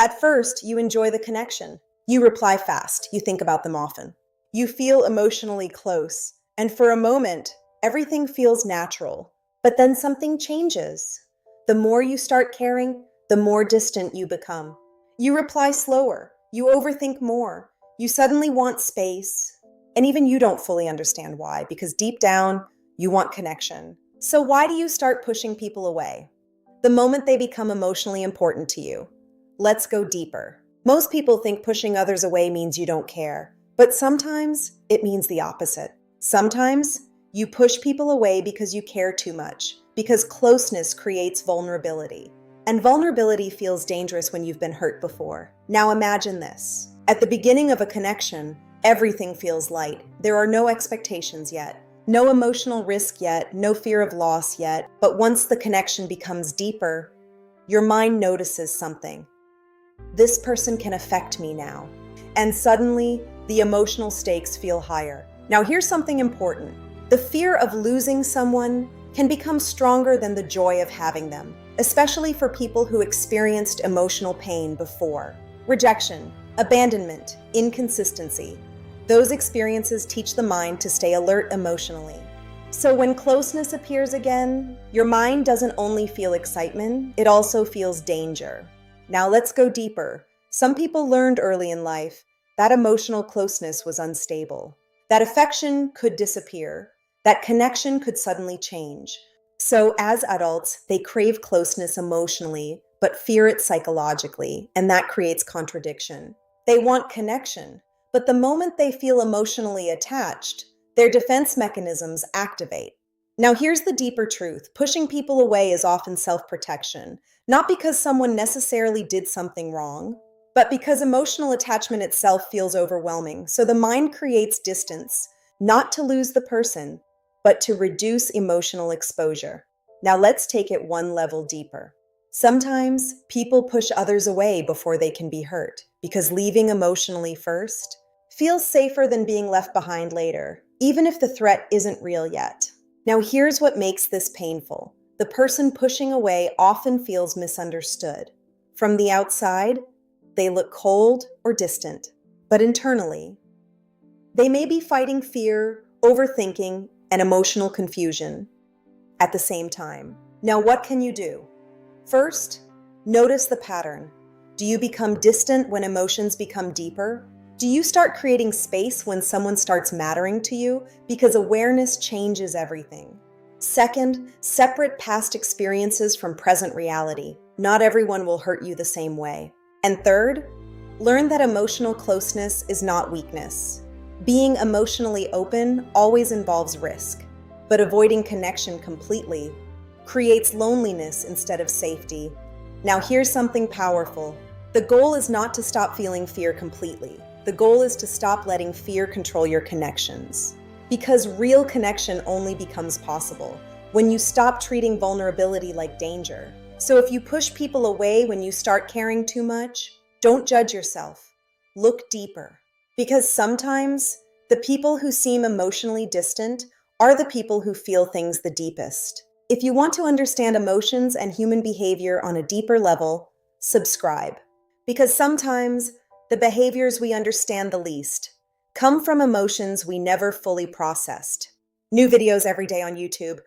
At first, you enjoy the connection. You reply fast, you think about them often. You feel emotionally close, and for a moment, everything feels natural. But then something changes. The more you start caring, the more distant you become. You reply slower, you overthink more, you suddenly want space, and even you don't fully understand why, because deep down, you want connection. So, why do you start pushing people away? The moment they become emotionally important to you. Let's go deeper. Most people think pushing others away means you don't care, but sometimes it means the opposite. Sometimes you push people away because you care too much, because closeness creates vulnerability. And vulnerability feels dangerous when you've been hurt before. Now imagine this. At the beginning of a connection, everything feels light. There are no expectations yet, no emotional risk yet, no fear of loss yet. But once the connection becomes deeper, your mind notices something. This person can affect me now. And suddenly, the emotional stakes feel higher. Now, here's something important. The fear of losing someone can become stronger than the joy of having them, especially for people who experienced emotional pain before. Rejection, abandonment, inconsistency. Those experiences teach the mind to stay alert emotionally. So when closeness appears again, your mind doesn't only feel excitement, it also feels danger. Now let's go deeper. Some people learned early in life that emotional closeness was unstable, that affection could disappear, that connection could suddenly change. So as adults, they crave closeness emotionally, but fear it psychologically, and that creates contradiction. They want connection, but the moment they feel emotionally attached, their defense mechanisms activate. Now, here's the deeper truth. Pushing people away is often self-protection, not because someone necessarily did something wrong, but because emotional attachment itself feels overwhelming. So the mind creates distance, not to lose the person, but to reduce emotional exposure. Now, let's take it one level deeper. Sometimes people push others away before they can be hurt, because leaving emotionally first feels safer than being left behind later, even if the threat isn't real yet. Now, here's what makes this painful. The person pushing away often feels misunderstood. From the outside, they look cold or distant, but internally, they may be fighting fear, overthinking, and emotional confusion at the same time. Now, what can you do? First, notice the pattern. Do you become distant when emotions become deeper? Do you start creating space when someone starts mattering to you? Because awareness changes everything. Second, separate past experiences from present reality. Not everyone will hurt you the same way. And third, learn that emotional closeness is not weakness. Being emotionally open always involves risk, but avoiding connection completely creates loneliness instead of safety. Now, here's something powerful. The goal is not to stop feeling fear completely. The goal is to stop letting fear control your connections. Because real connection only becomes possible when you stop treating vulnerability like danger. So if you push people away when you start caring too much, don't judge yourself. Look deeper. Because sometimes the people who seem emotionally distant are the people who feel things the deepest. If you want to understand emotions and human behavior on a deeper level, subscribe. Because sometimes the behaviors we understand the least come from emotions we never fully processed. New videos every day on YouTube.